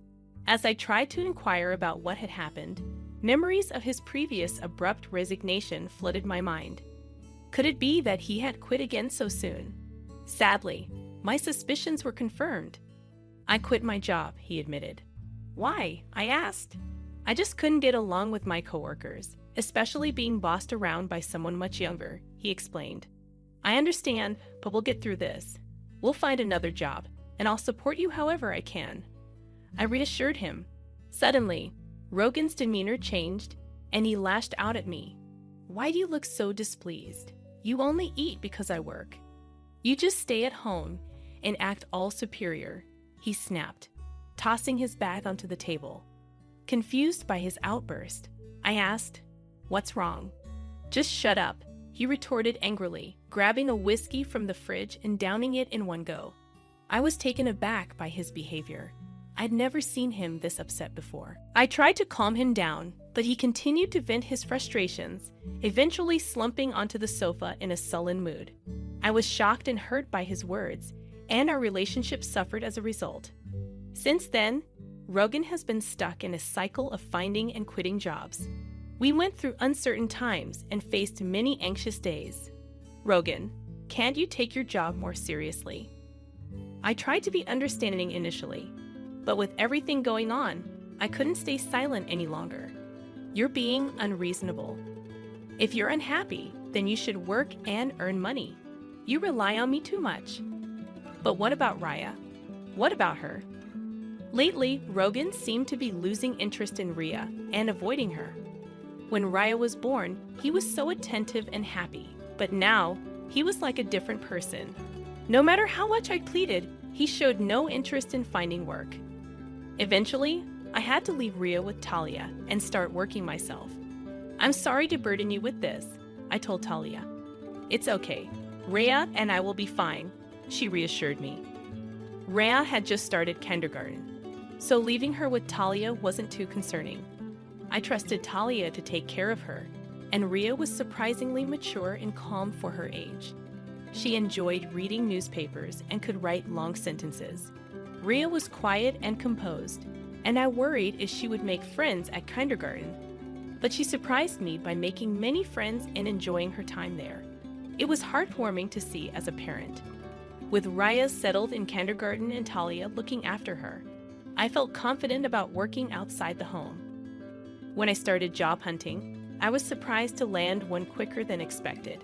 As I tried to inquire about what had happened, memories of his previous abrupt resignation flooded my mind. Could it be that he had quit again so soon? Sadly, my suspicions were confirmed. "I quit my job," he admitted. "Why?" I asked. "I just couldn't get along with my coworkers, especially being bossed around by someone much younger," he explained. "I understand, but we'll get through this. We'll find another job, and I'll support you however I can." I reassured him. Suddenly, Rogan's demeanor changed, and he lashed out at me. "Why do you look so displeased? You only eat because I work. You just stay at home and act all superior," he snapped, tossing his bag onto the table. Confused by his outburst, I asked, "What's wrong?" "Just shut up," he retorted angrily, grabbing a whiskey from the fridge and downing it in one go. I was taken aback by his behavior. I'd never seen him this upset before. I tried to calm him down, but he continued to vent his frustrations, eventually slumping onto the sofa in a sullen mood. I was shocked and hurt by his words, and our relationship suffered as a result. Since then, Rogan has been stuck in a cycle of finding and quitting jobs. We went through uncertain times and faced many anxious days. "Rogan, can't you take your job more seriously?" I tried to be understanding initially, but with everything going on, I couldn't stay silent any longer. "You're being unreasonable. If you're unhappy, then you should work and earn money. You rely on me too much. But what about Raya? What about her? Lately, Rogan seemed to be losing interest in Rhea and avoiding her. When Raya was born, he was so attentive and happy, but now he was like a different person. No matter how much I pleaded, he showed no interest in finding work. Eventually, I had to leave Rhea with Talia and start working myself. I'm sorry to burden you with this, I told Talia. It's okay. Rhea and I will be fine, she reassured me. Rhea had just started kindergarten, so leaving her with Talia wasn't too concerning. I trusted Talia to take care of her, and Rhea was surprisingly mature and calm for her age. She enjoyed reading newspapers and could write long sentences. Rhea was quiet and composed, and I worried if she would make friends at kindergarten. But she surprised me by making many friends and enjoying her time there. It was heartwarming to see as a parent. With Raya settled in kindergarten and Talia looking after her, I felt confident about working outside the home. When I started job hunting, I was surprised to land one quicker than expected.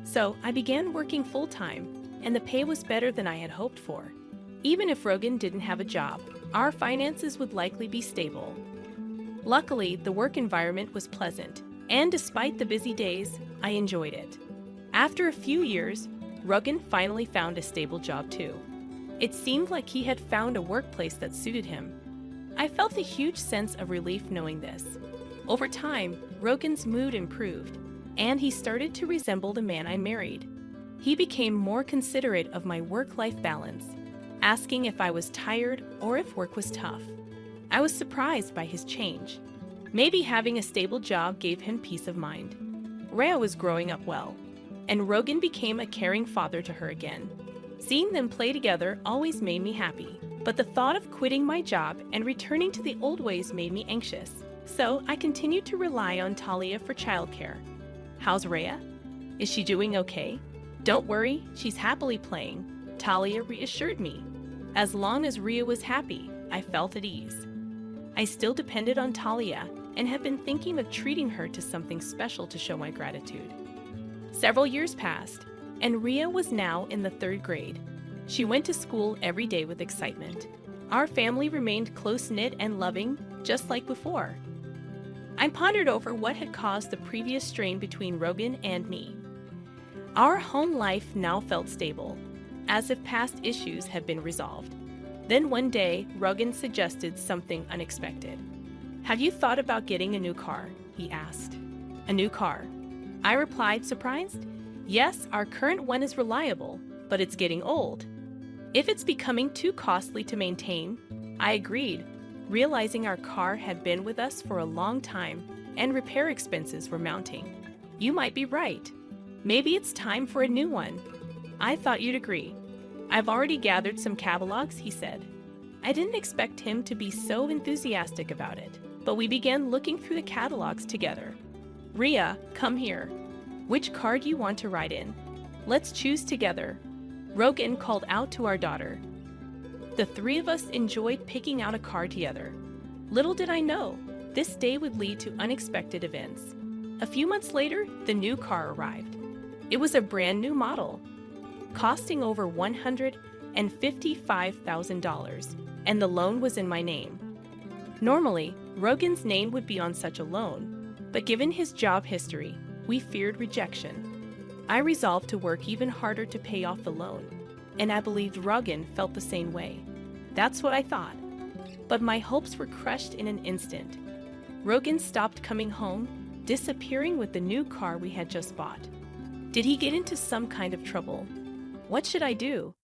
So I began working full-time, and the pay was better than I had hoped for. Even if Rogan didn't have a job, our finances would likely be stable. Luckily, the work environment was pleasant, and despite the busy days, I enjoyed it. After a few years, Rogan finally found a stable job too. It seemed like he had found a workplace that suited him. I felt a huge sense of relief knowing this. Over time, Rogan's mood improved, and he started to resemble the man I married. He became more considerate of my work-life balance, asking if I was tired or if work was tough. I was surprised by his change. Maybe having a stable job gave him peace of mind. Rhea was growing up well, and Rogan became a caring father to her again. Seeing them play together always made me happy, but the thought of quitting my job and returning to the old ways made me anxious. So I continued to rely on Talia for childcare. How's Rhea? Is she doing okay? Don't worry, she's happily playing, Talia reassured me. As long as Rhea was happy, I felt at ease. I still depended on Talia and have been thinking of treating her to something special to show my gratitude. Several years passed, and Rhea was now in the 3rd grade. She went to school every day with excitement. Our family remained close-knit and loving, just like before. I pondered over what had caused the previous strain between Rogan and me. Our home life now felt stable, as if past issues had been resolved. Then one day, Rogan suggested something unexpected. Have you thought about getting a new car? He asked. A new car? I replied, surprised. Yes, our current one is reliable, but it's getting old. If it's becoming too costly to maintain, I agreed, realizing our car had been with us for a long time and repair expenses were mounting. You might be right. Maybe it's time for a new one. I thought you'd agree. I've already gathered some catalogs, he said. I didn't expect him to be so enthusiastic about it, but we began looking through the catalogs together. Rhea, come here. Which car do you want to ride in? Let's choose together. Rogan called out to our daughter. The 3 of us enjoyed picking out a car together. Little did I know, this day would lead to unexpected events. A few months later, the new car arrived. It was a brand new model, costing over $155,000, and the loan was in my name. Normally, Rogan's name would be on such a loan, but given his job history, we feared rejection. I resolved to work even harder to pay off the loan, and I believed Rogan felt the same way. That's what I thought. But my hopes were crushed in an instant. Rogan stopped coming home, disappearing with the new car we had just bought. Did he get into some kind of trouble? What should I do?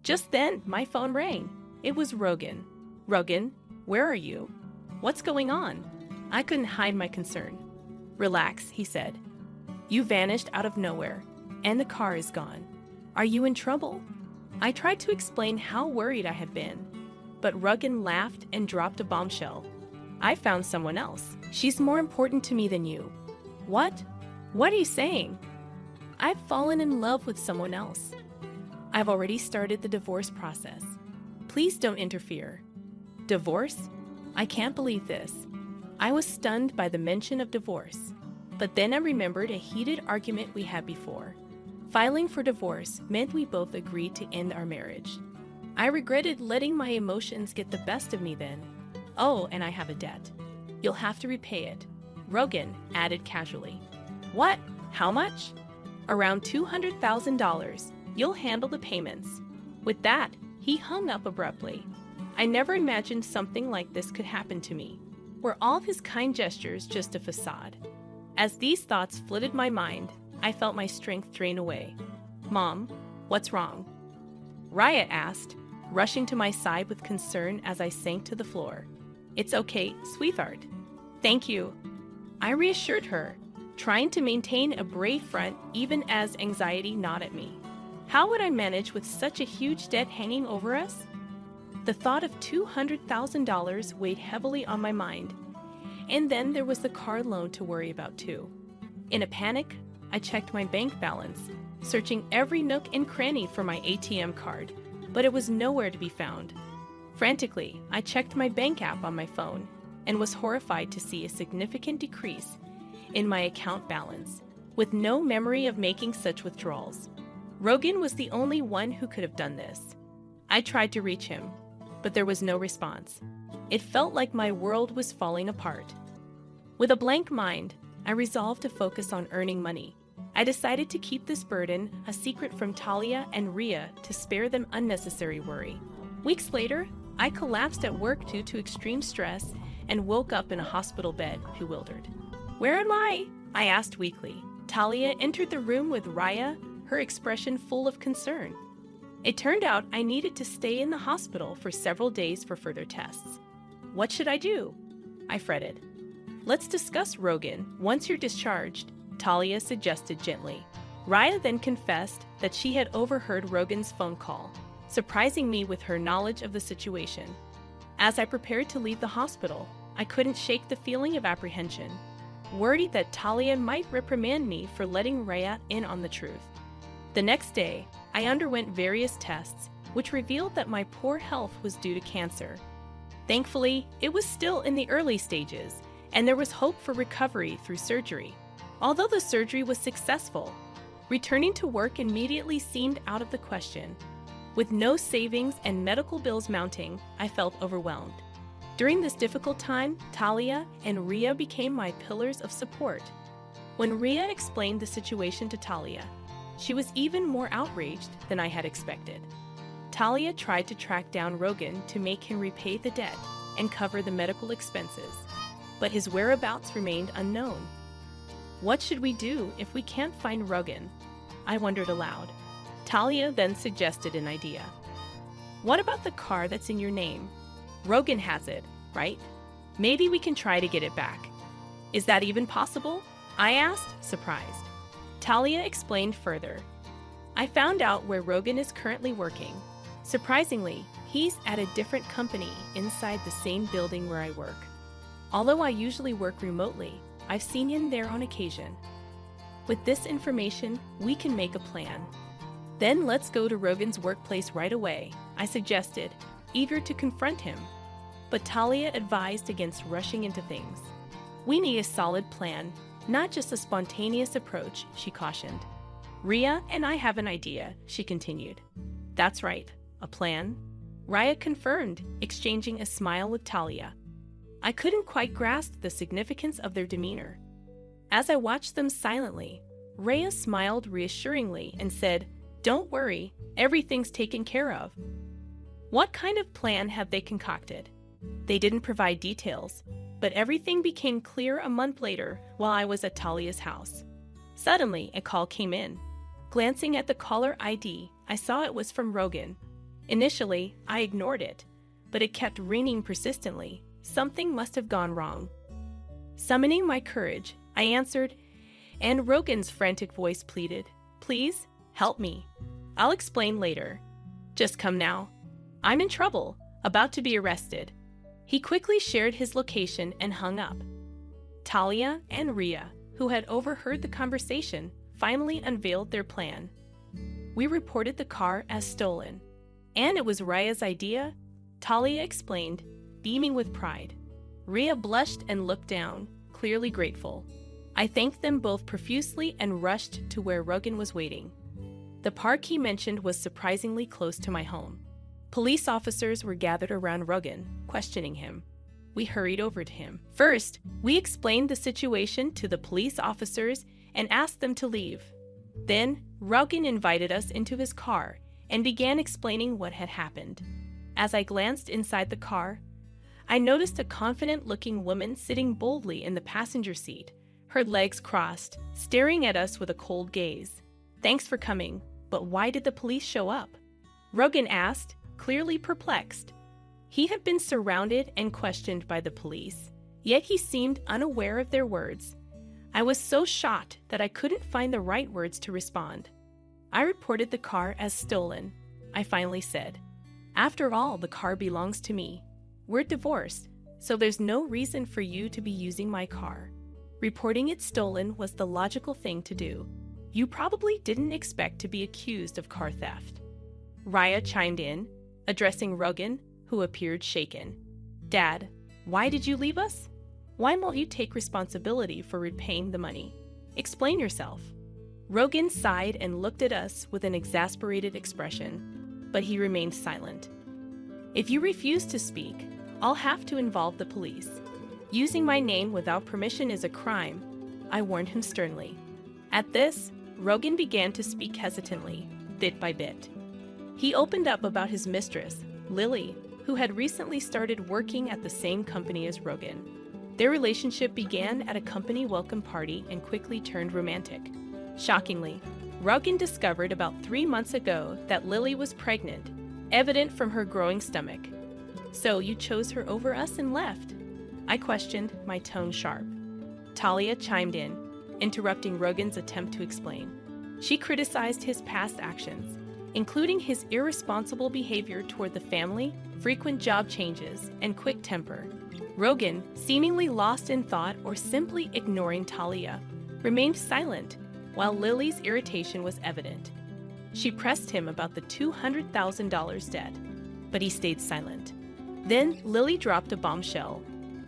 Just then, my phone rang. It was Rogan. Rogan, where are you? What's going on? I couldn't hide my concern. Relax, he said. You vanished out of nowhere, and the car is gone. Are you in trouble? I tried to explain how worried I had been, but Rogan laughed and dropped a bombshell. I found someone else. She's more important to me than you. What? What are you saying? I've fallen in love with someone else. I've already started the divorce process. Please don't interfere. Divorce? I can't believe this. I was stunned by the mention of divorce. But then I remembered a heated argument we had before. Filing for divorce meant we both agreed to end our marriage. I regretted letting my emotions get the best of me then. Oh, and I have a debt. You'll have to repay it, Rogan added casually. What? How much? Around $200,000. You'll handle the payments. With that, he hung up abruptly. I never imagined something like this could happen to me. Were all of his kind gestures just a facade? As these thoughts flooded my mind, I felt my strength drain away. Mom, what's wrong? Raya asked, rushing to my side with concern as I sank to the floor. It's okay, sweetheart. Thank you. I reassured her, trying to maintain a brave front even as anxiety gnawed at me. How would I manage with such a huge debt hanging over us? The thought of $200,000 weighed heavily on my mind. And then there was the car loan to worry about too. In a panic, I checked my bank balance, searching every nook and cranny for my ATM card, but it was nowhere to be found. Frantically, I checked my bank app on my phone and was horrified to see a significant decrease in my account balance, with no memory of making such withdrawals. Rogan was the only one who could have done this. I tried to reach him, but there was no response. It felt like my world was falling apart. With a blank mind, I resolved to focus on earning money. I decided to keep this burden a secret from Talia and Rhea to spare them unnecessary worry. Weeks later, I collapsed at work due to extreme stress and woke up in a hospital bed, bewildered. Where am I? I asked weakly. Talia entered the room with Raya, her expression full of concern. It turned out I needed to stay in the hospital for several days for further tests. What should I do? I fretted. Let's discuss Rogan once you're discharged, Talia suggested gently. Raya then confessed that she had overheard Rogan's phone call, surprising me with her knowledge of the situation. As I prepared to leave the hospital, I couldn't shake the feeling of apprehension, worried that Talia might reprimand me for letting Raya in on the truth. The next day, I underwent various tests, which revealed that my poor health was due to cancer. Thankfully, it was still in the early stages, and there was hope for recovery through surgery. Although the surgery was successful, returning to work immediately seemed out of the question. With no savings and medical bills mounting, I felt overwhelmed. During this difficult time, Talia and Rhea became my pillars of support. When Rhea explained the situation to Talia, she was even more outraged than I had expected. Talia tried to track down Rogan to make him repay the debt and cover the medical expenses, but his whereabouts remained unknown. What should we do if we can't find Rogan? I wondered aloud. Talia then suggested an idea. What about the car that's in your name? Rogan has it, right? Maybe we can try to get it back. Is that even possible? I asked, surprised. Talia explained further. I found out where Rogan is currently working. Surprisingly, he's at a different company inside the same building where I work. Although I usually work remotely, I've seen him there on occasion. With this information, we can make a plan. Then let's go to Rogan's workplace right away, I suggested, eager to confront him. But Talia advised against rushing into things. We need a solid plan, not just a spontaneous approach, she cautioned. Rhea and I have an idea, she continued. That's right, a plan? Raya confirmed, exchanging a smile with Talia. I couldn't quite grasp the significance of their demeanor. As I watched them silently, Rhea smiled reassuringly and said, Don't worry, everything's taken care of. What kind of plan have they concocted? They didn't provide details, but everything became clear a month later while I was at Talia's house. Suddenly, a call came in. Glancing at the caller ID, I saw it was from Rogan. Initially, I ignored it, but it kept ringing persistently. Something must have gone wrong. Summoning my courage, I answered, and Rogan's frantic voice pleaded, Please, help me. I'll explain later. Just come now. I'm in trouble, about to be arrested. He quickly shared his location and hung up. Talia and Rhea, who had overheard the conversation, finally unveiled their plan. We reported the car as stolen. And it was Raya's idea? Talia explained, beaming with pride. Rhea blushed and looked down, clearly grateful. I thanked them both profusely and rushed to where Rogan was waiting. The park he mentioned was surprisingly close to my home. Police officers were gathered around Rogan, questioning him. We hurried over to him. First, we explained the situation to the police officers and asked them to leave. Then, Rogan invited us into his car and began explaining what had happened. As I glanced inside the car, I noticed a confident-looking woman sitting boldly in the passenger seat, her legs crossed, staring at us with a cold gaze. "Thanks for coming, but why did the police show up?" Rogan asked, clearly perplexed. He had been surrounded and questioned by the police, yet he seemed unaware of their words. I was so shocked that I couldn't find the right words to respond. I reported the car as stolen, I finally said. "After all, the car belongs to me. We're divorced, so there's no reason for you to be using my car. Reporting it stolen was the logical thing to do. You probably didn't expect to be accused of car theft." Raya chimed in, addressing Rogan, who appeared shaken. "Dad, why did you leave us? Why won't you take responsibility for repaying the money? Explain yourself." Rogan sighed and looked at us with an exasperated expression, but he remained silent. "If you refuse to speak, I'll have to involve the police. Using my name without permission is a crime," I warned him sternly. At this, Rogan began to speak hesitantly, bit by bit. He opened up about his mistress, Lily, who had recently started working at the same company as Rogan. Their relationship began at a company welcome party and quickly turned romantic. Shockingly, Rogan discovered about 3 months ago that Lily was pregnant, evident from her growing stomach. "So you chose her over us and left?" I questioned, my tone sharp. Talia chimed in, interrupting Rogan's attempt to explain. She criticized his past actions, including his irresponsible behavior toward the family, frequent job changes, and quick temper. Rogan, seemingly lost in thought or simply ignoring Talia, remained silent, while Lily's irritation was evident. She pressed him about the $200,000 debt, but he stayed silent. Then Lily dropped a bombshell.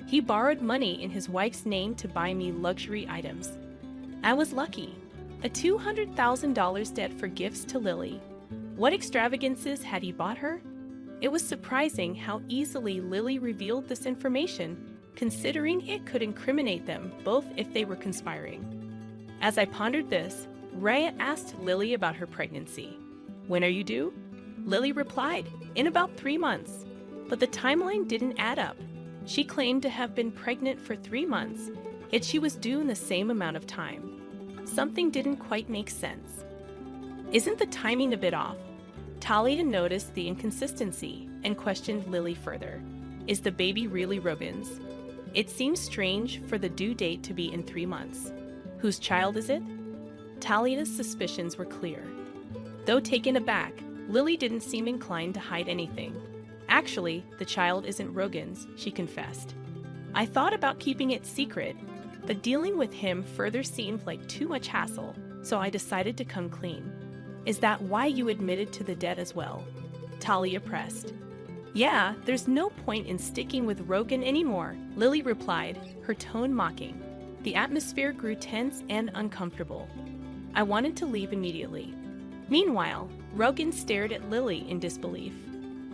He borrowed money in his wife's name to buy me luxury items. I was lucky. A $200,000 debt for gifts to Lily. What extravagances had he bought her? It was surprising how easily Lily revealed this information, considering it could incriminate them both if they were conspiring. As I pondered this, Raya asked Lily about her pregnancy. "When are you due?" Lily replied, "In about 3 months." But the timeline didn't add up. She claimed to have been pregnant for 3 months, yet she was due in the same amount of time. Something didn't quite make sense. Isn't the timing a bit off? Talia noticed the inconsistency and questioned Lily further. Is the baby really Rogan's? It seems strange for the due date to be in 3 months. Whose child is it? Talia's suspicions were clear. Though taken aback, Lily didn't seem inclined to hide anything. Actually, the child isn't Rogan's, she confessed. I thought about keeping it secret, but dealing with him further seemed like too much hassle, so I decided to come clean. Is that why you admitted to the debt as well? Talia pressed. Yeah, there's no point in sticking with Rogan anymore, Lily replied, her tone mocking. The atmosphere grew tense and uncomfortable. I wanted to leave immediately. Meanwhile, Rogan stared at Lily in disbelief.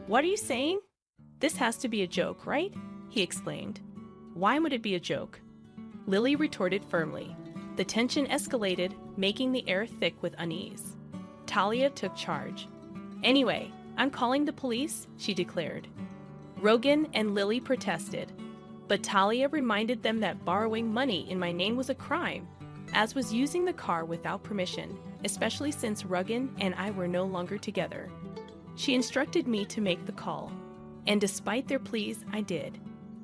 What are you saying? This has to be a joke, right? He exclaimed. Why would it be a joke? Lily retorted firmly. The tension escalated, making the air thick with unease. Talia took charge. Anyway, I'm calling the police, she declared. Rogan and Lily protested, but Talia reminded them that borrowing money in my name was a crime, as was using the car without permission, especially since Rogan and I were no longer together. She instructed me to make the call, and despite their pleas, I did.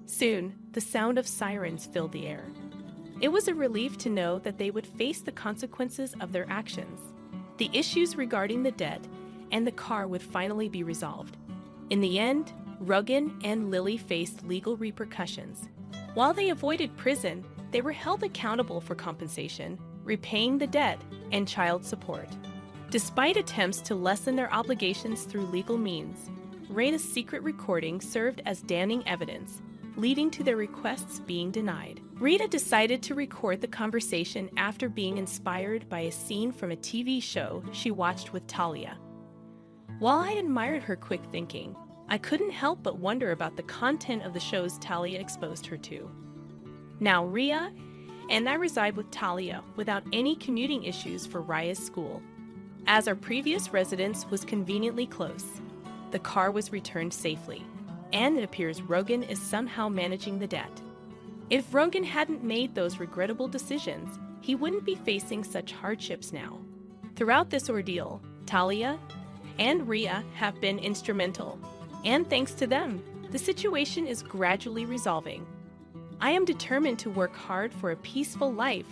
Soon, the sound of sirens filled the air. It was a relief to know that they would face the consequences of their actions. The issues regarding the debt and the car would finally be resolved. In the end, Rogan and Lily faced legal repercussions. While they avoided prison, they were held accountable for compensation, repaying the debt, and child support. Despite attempts to lessen their obligations through legal means, Raina's secret recording served as damning evidence, leading to their requests being denied. Rita decided to record the conversation after being inspired by a scene from a TV show she watched with Talia. While I admired her quick thinking, I couldn't help but wonder about the content of the shows Talia exposed her to. Now Ria and I reside with Talia without any commuting issues for Raya's school. As our previous residence was conveniently close, the car was returned safely, and it appears Rogan is somehow managing the debt. If Rogan hadn't made those regrettable decisions, he wouldn't be facing such hardships now. Throughout this ordeal, Talia and Ria have been instrumental, and thanks to them, the situation is gradually resolving. I am determined to work hard for a peaceful life